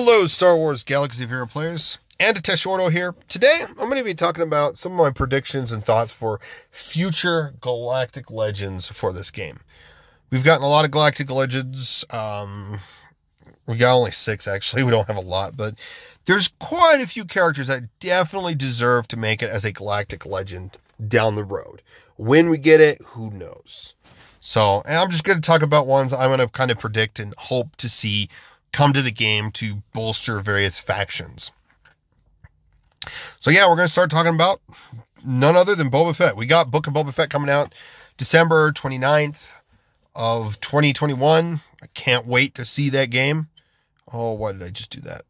Hello, Star Wars Galaxy of Hero players, and Ordo here. Today, I'm going to be talking about some of my predictions and thoughts for future Galactic Legends for this game. We've gotten a lot of Galactic Legends. We got only 6, actually. We don't have a lot, but there's quite a few characters that definitely deserve to make it as a Galactic Legend down the road. When we get it, who knows? So, and I'm just going to talk about ones I'm going to kind of predict and hope to see come to the game to bolster various factions. So yeah, we're going to start talking about none other than Boba Fett. We got Book of Boba Fett coming out December 29th of 2021. I can't wait to see that game. Oh, why did I just do that?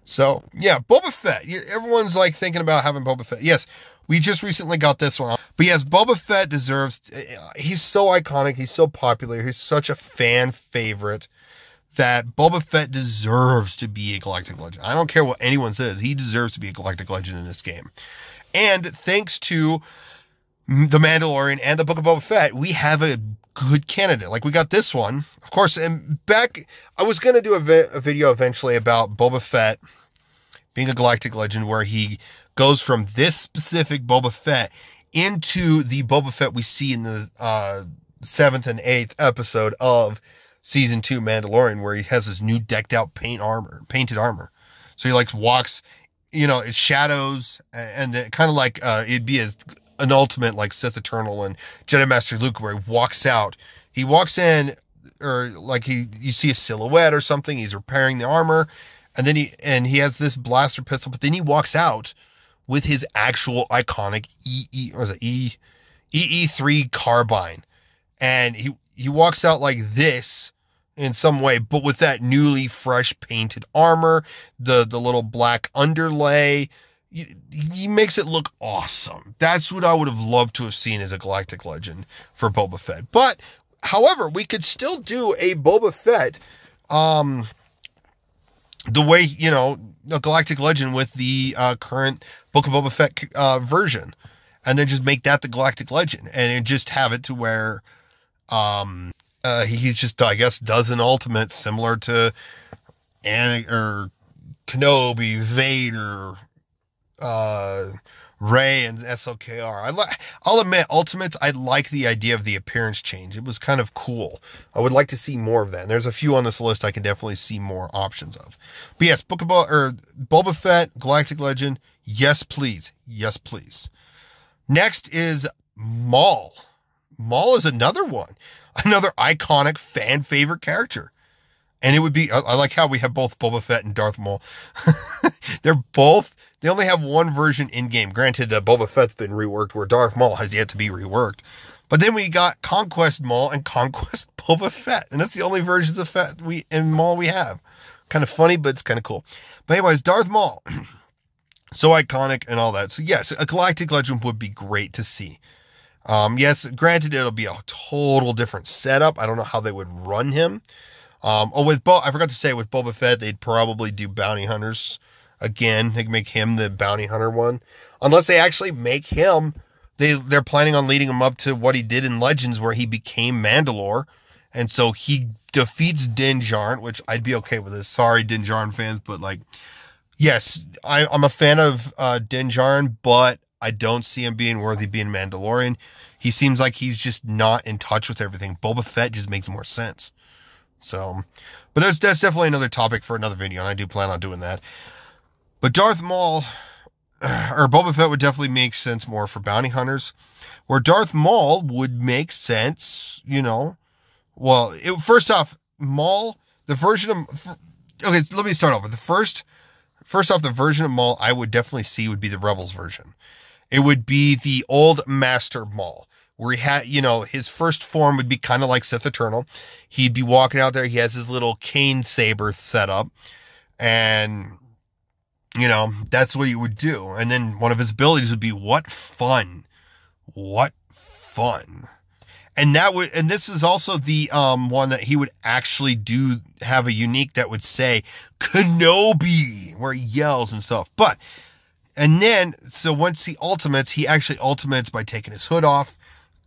So yeah, Boba Fett. Everyone's like thinking about having Boba Fett. Yes, we just recently got this one. But yes, Boba Fett deserves, he's so iconic, he's so popular, he's such a fan favorite that Boba Fett deserves to be a Galactic Legend. I don't care what anyone says, he deserves to be a Galactic Legend in this game. And thanks to The Mandalorian and the Book of Boba Fett, we have a good candidate. Like we got this one, of course, and back, I was going to do a video eventually about Boba Fett being a Galactic Legend where he goes from this specific Boba Fett into the Boba Fett we see in the 7th and 8th episode of Season 2 Mandalorian, where he has this new decked out painted armor. So he like walks, you know, it's shadows, and kind of like it'd be an ultimate like Sith Eternal and Jedi Master Luke, where he walks out. He walks in, or like you see a silhouette or something, he's repairing the armor, and then he has this blaster pistol, but then he walks out with his actual iconic EE3 carbine. And he walks out like this in some way, but with that newly fresh painted armor, the little black underlay, he makes it look awesome. That's what I would have loved to have seen as a Galactic Legend for Boba Fett. But, however, we could still do a Boba Fett, the way, you know, a Galactic Legend with the current Book of Boba Fett version, and then just make that the Galactic Legend, and just have it to where he's just, I guess, does an ultimate similar to or Kenobi, Vader, Rey, and SOKR. I'll admit, ultimates, I like the idea of the appearance change. It was kind of cool. I would like to see more of that. And there's a few on this list I can definitely see more options of. But yes, Boba Fett, Galactic Legend, yes please. Yes please. Next is Maul. Maul is another one. Another iconic fan favorite character. And it would be, I like how we have both Boba Fett and Darth Maul. They only have one version in-game. Granted, Boba Fett's been reworked, where Darth Maul has yet to be reworked. But then we got Conquest Maul and Conquest Boba Fett. And that's the only versions of Fett and Maul we have. Kind of funny, but it's kind of cool. But anyways, Darth Maul. So iconic and all that. So yes, a Galactic Legend would be great to see. Yes, granted, it'll be a total different setup. I don't know how they would run him. I forgot to say, with Boba Fett, they'd probably do bounty hunters. Again, they can make him the bounty hunter one. Unless they actually make him, they're planning on leading him up to what he did in Legends, where he became Mandalore. And so he defeats Din Djarin, which I'd be okay with this. Sorry, Din Djarin fans, but like, yes, I'm a fan of Din Djarin, but I don't see him being worthy being Mandalorian. He seems like he's just not in touch with everything. Boba Fett just makes more sense. So, but that's definitely another topic for another video, and I do plan on doing that. But Darth Maul, or Boba Fett, would definitely make sense more for bounty hunters, where Darth Maul would make sense, you know. Well, first off, Maul, the version of, okay, let me start over. First off, the version of Maul I would definitely see would be the Rebels version. It would be the old Master Maul, where he had, you know, his first form would be kind of like Sith Eternal. He'd be walking out there. He has his little cane saber set up, and, you know, that's what he would do. And then one of his abilities would be, what fun. What fun. And this is also the one that he would actually have a unique that would say Kenobi, where he yells and stuff. And then, so once he actually ultimates by taking his hood off,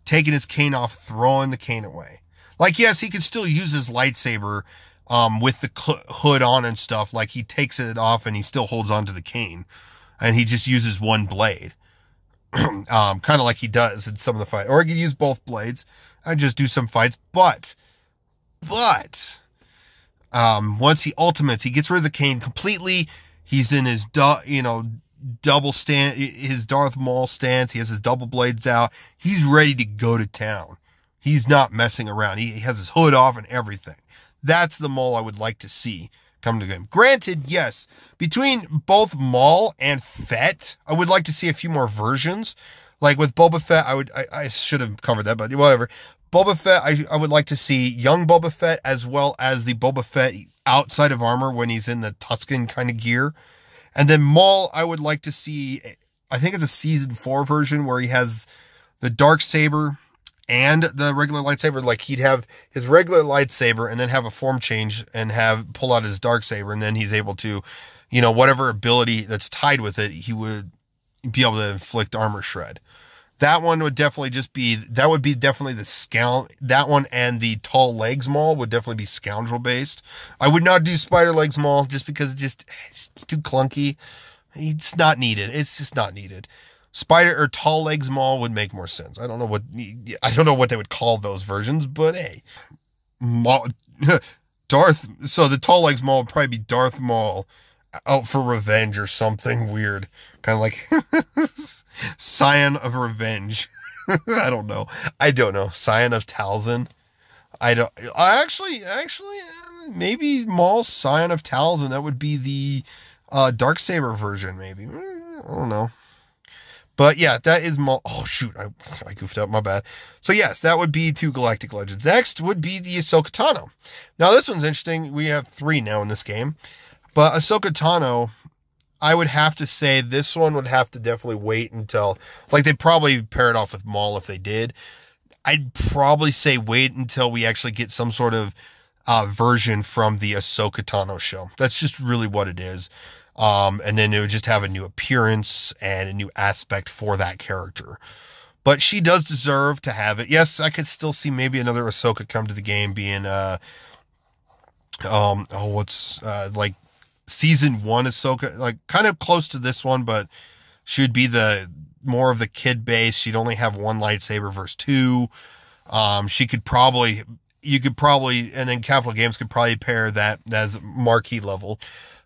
taking his cane off, throwing the cane away. Like, yes, he could still use his lightsaber with the hood on and stuff. Like he takes it off and he still holds on to the cane, and he just uses one blade. Kind of like he does in some of the fights, or he could use both blades and just do some fights. But, once he ultimates, he gets rid of the cane completely. He's in his, double stand, his Darth Maul stance. He has his double blades out. He's ready to go to town. He's not messing around. He has his hood off and everything. That's the Maul I would like to see come to the game. Granted, yes, between both Maul and Fett, I would like to see a few more versions. Like with Boba Fett, I should have covered that, but whatever. Boba Fett, I would like to see young Boba Fett as well as the Boba Fett outside of armor when he's in the Tusken kind of gear. And then Maul, I would like to see, I think it's a season 4 version where he has the dark saber and the regular lightsaber. Like he'd have his regular lightsaber and then have a form change and pull out his dark saber, and then he's able to, whatever ability that's tied with it, he would be able to inflict armor shred. That one would definitely definitely the that one, and the tall legs Maul would definitely be scoundrel based. I would not do spider legs Maul just because it's too clunky. It's not needed. It's just not needed. Spider or tall legs Maul would make more sense. I don't know what they would call those versions, but hey, Maul, so the tall legs Maul would probably be Darth Maul out for revenge or something weird, kind of like Scion of Revenge. I don't know. Scion of Talzin. Maybe Maul's Scion of Talzin. That would be the Darksaber version, maybe. I don't know. But yeah, that is Maul. Oh shoot, I goofed up, my bad. So yes, that would be 2 Galactic Legends. Next would be the Ahsoka Tano. Now this one's interesting. We have 3 now in this game. But Ahsoka Tano, I would have to say this one would have to definitely wait until, like, they'd probably pair it off with Maul if they did. I'd probably say wait until we actually get some sort of version from the Ahsoka Tano show. That's just really what it is. And then it would just have a new appearance and a new aspect for that character. But she does deserve to have it. Yes, I could still see maybe another Ahsoka come to the game being, like season 1 Ahsoka, like kind of close to this one, but she would be the more of the kid base. She'd only have 1 lightsaber versus 2. You could probably, and then Capital Games could probably pair that as marquee level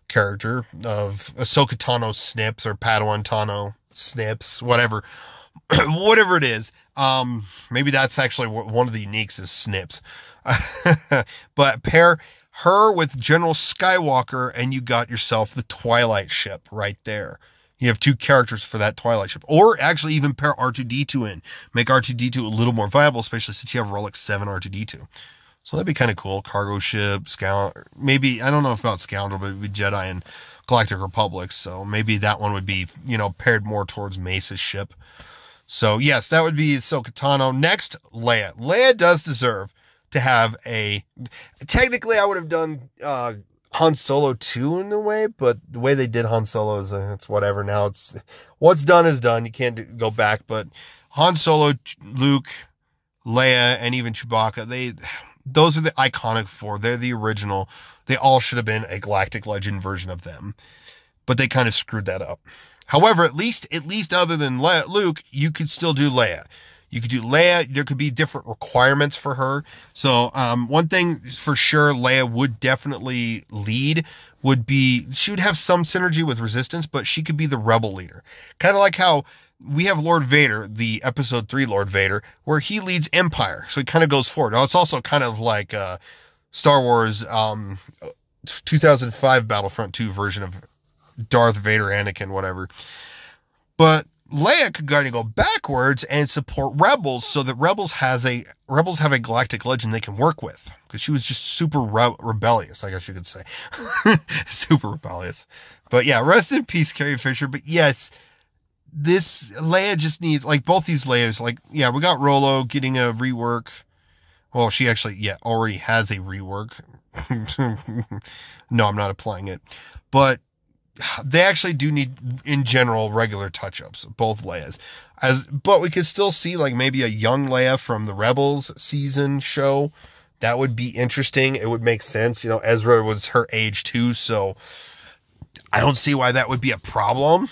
character of Ahsoka Tano Snips or Padawan Tano Snips, whatever it is. Maybe that's actually one of the uniques is Snips. But pair her with General Skywalker and you got yourself the Twilight ship right there. You have 2 characters for that Twilight ship. Or actually even pair R2-D2 in. Make R2-D2 a little more viable, especially since you have Relic 7 R2-D2. So that'd be kind of cool. Cargo ship, maybe, I don't know about Scoundrel, but it would be Jedi and Galactic Republic. So maybe that one would be, paired more towards Mace's ship. So yes, that would be Ahsoka Tano. Next, Leia. Leia does deserve to have technically I would have done Han Solo 2 in a way, but the way they did Han Solo is it's whatever. Now what's done is done. You can't go back. But Han Solo, Luke, Leia, and even Chewbacca, those are the iconic 4. They're the original. They all should have been a Galactic Legend version of them, but they kind of screwed that up. However, at least other than Luke, you could still do Leia. You could do Leia. There could be different requirements for her. So, one thing for sure Leia would definitely lead would be, she would have some synergy with Resistance, but she could be the rebel leader. Kind of like how we have Lord Vader, the episode 3 Lord Vader, where he leads Empire. So he kind of goes forward. Now, it's also kind of like, Star Wars, 2005 Battlefront 2 version of Darth Vader, Anakin, whatever. But Leia could kind of go backwards and support Rebels so that Rebels have a Galactic Legend they can work with. Because she was just super rebellious, I guess you could say. Super rebellious. But yeah, rest in peace, Carrie Fisher. But yes, this Leia just needs, like both these Leias, like, yeah, we got Rolo getting a rework. Well, she actually, already has a rework. No, I'm not applying it. But they actually do need, in general, regular touch-ups, both Leias. But we could still see, like, maybe a young Leia from the Rebels season show That would be interesting. It would make sense. You know, Ezra was her age too, so I don't see why that would be a problem.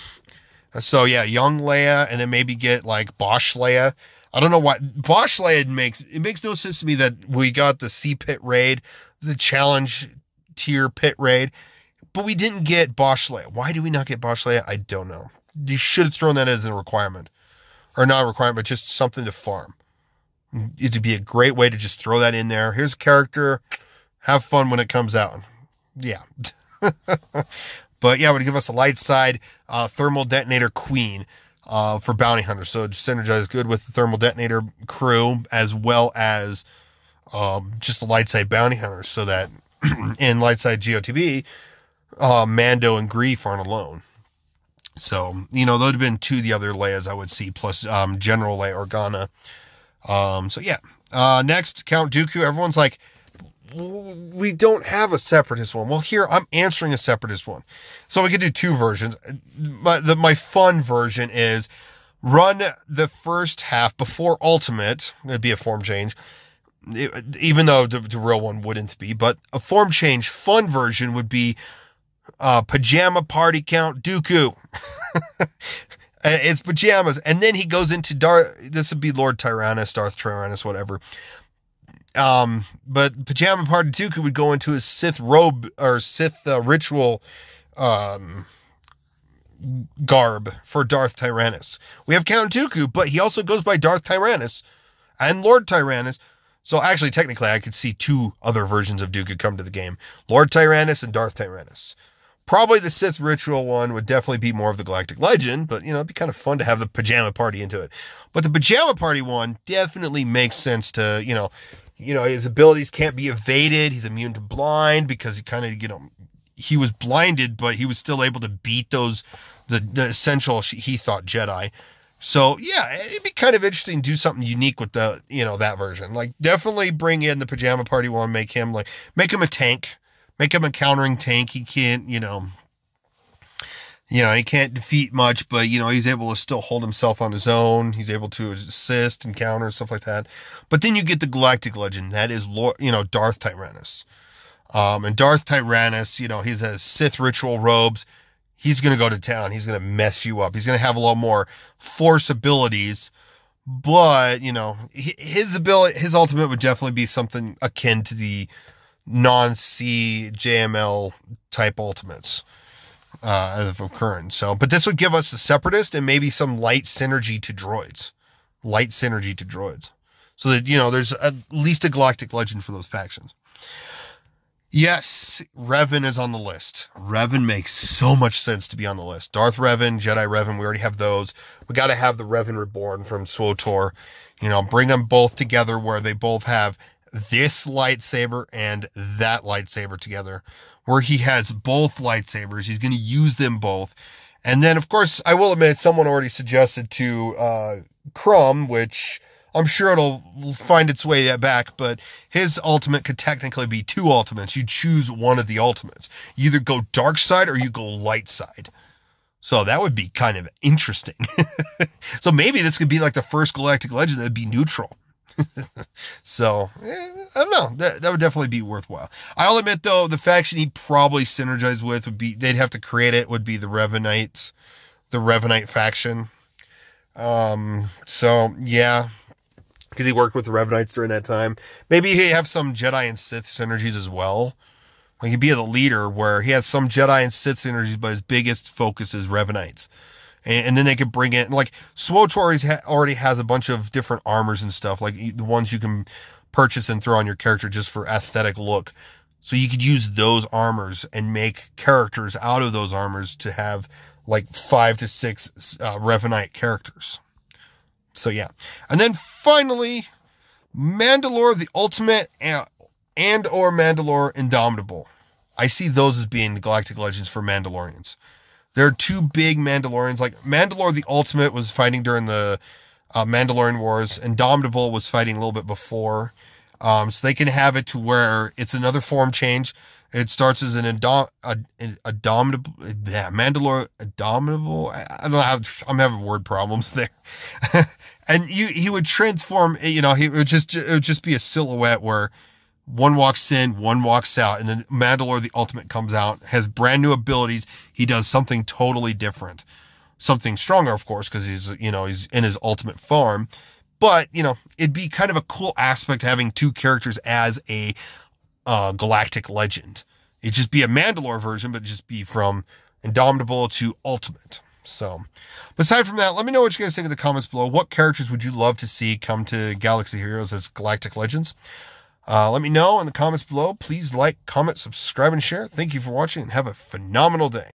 So yeah, young Leia, and then maybe get like Bosch Leia. I don't know why Bosch Leia makes no sense to me that we got the Sea Pit raid, the challenge tier pit raid, but we didn't get Bosch Leia. Why do we not get Bosch Leia? I don't know. You should have thrown that as a requirement, or not a requirement, but just something to farm. It'd be a great way to just throw that in there. Here's a character. Have fun when it comes out. Yeah. But yeah, it would give us a light side thermal detonator queen for bounty hunters. So it synergizes good with the thermal detonator crew, as well as just the light side bounty hunters, so that in light side GOTB, Mando and Greef aren't alone. So, you know, those would have been two of the other Leias I would see, plus General Leia Organa. So yeah. Next, Count Dooku. Everyone's like, we don't have a separatist one. Well, here I'm answering a separatist one. So we could do two versions. My fun version is run the first half before Ultimate. It'd be a form change, even though the real one wouldn't be. But a form change fun version would be Pajama Party Count Dooku. It's pajamas, and then he goes into this would be Lord Tyrannus, Darth Tyrannus, whatever. But Pajama Party Dooku would go into his Sith robe or Sith ritual garb for Darth Tyrannus. We have Count Dooku, but he also goes by Darth Tyrannus and Lord Tyrannus. So actually, technically, I could see two other versions of Dooku come to the game: Lord Tyrannus and Darth Tyrannus. Probably the Sith ritual one would definitely be more of the Galactic Legend, but, you know, it'd be kind of fun to have the Pajama Party into it. But the Pajama Party one definitely makes sense to, you know, his abilities can't be evaded. He's immune to blind because he kind of, you know, he was blinded, but he was still able to beat the essential, he thought, Jedi. So yeah, it'd be kind of interesting to do something unique with the, you know, that version. Like, definitely bring in the Pajama Party one, make him a tank. Make him a countering tank. He can't, he can't defeat much, but, you know, he's able to still hold himself on his own. He's able to assist and counter, stuff like that. But then you get the Galactic Legend. That is, Darth Tyrannus. And Darth Tyrannus, you know, he's a Sith ritual robes. He's going to go to town. He's going to mess you up. He's going to have a lot more force abilities, but, you know, his ultimate would definitely be something akin to the non-C JML type ultimates of occurrence. So, but this would give us the Separatist and maybe some light synergy to droids. So that, you know, there's at least a Galactic Legend for those factions. Yes, Revan is on the list. Revan makes so much sense to be on the list. Darth Revan, Jedi Revan, we already have those. We got to have the Revan Reborn from SWTOR. You know, bring them both together where they both have this lightsaber and that lightsaber together, where he has both lightsabers. He's going to use them both. And then, of course, I will admit, someone already suggested to Crumb, which I'm sure it'll find its way back, but his ultimate could technically be two ultimates. You choose one of the ultimates. You either go dark side or you go light side. So that would be kind of interesting. So maybe this could be like the first Galactic Legend that'd be neutral. So, I don't know. That would definitely be worthwhile. I'll admit, though, the faction he'd probably synergize with would be, they'd have to create it, would be the Revanites, the Revanite faction. So, yeah, because he worked with the Revanites during that time. Maybe he'd have some Jedi and Sith synergies as well. Like, he'd be the leader where he has some Jedi and Sith synergies, but his biggest focus is Revanites. And then they could bring in, like, SWTOR already has a bunch of different armors and stuff, like the ones you can purchase and throw on your character just for aesthetic look. So you could use those armors and make characters out of those armors to have like 5 to 6 Revanite characters. So yeah. And then finally, Mandalore the Ultimate and or Mandalore Indomitable. I see those as being the Galactic Legends for Mandalorians. There are two big Mandalorians. Like, Mandalore the Ultimate was fighting during the Mandalorian Wars. Indomitable was fighting a little bit before. So they can have it to where it's another form change. It starts as an Indomitable. Yeah, Mandalore Indomitable. I don't know how, I'm having word problems there. And he would transform, you know, it would just be a silhouette where One walks in, one walks out, and then Mandalore the Ultimate comes out, has brand new abilities. He does something totally different. Something stronger, of course, because he's in his ultimate form. But, it'd be kind of a cool aspect having two characters as a galactic legend. It'd just be a Mandalore version, but just be from Indomitable to Ultimate. So, aside from that, let me know what you guys think in the comments below. What characters would you love to see come to Galaxy Heroes as Galactic Legends? Let me know in the comments below. Please like, comment, subscribe, and share. Thank you for watching, and have a phenomenal day.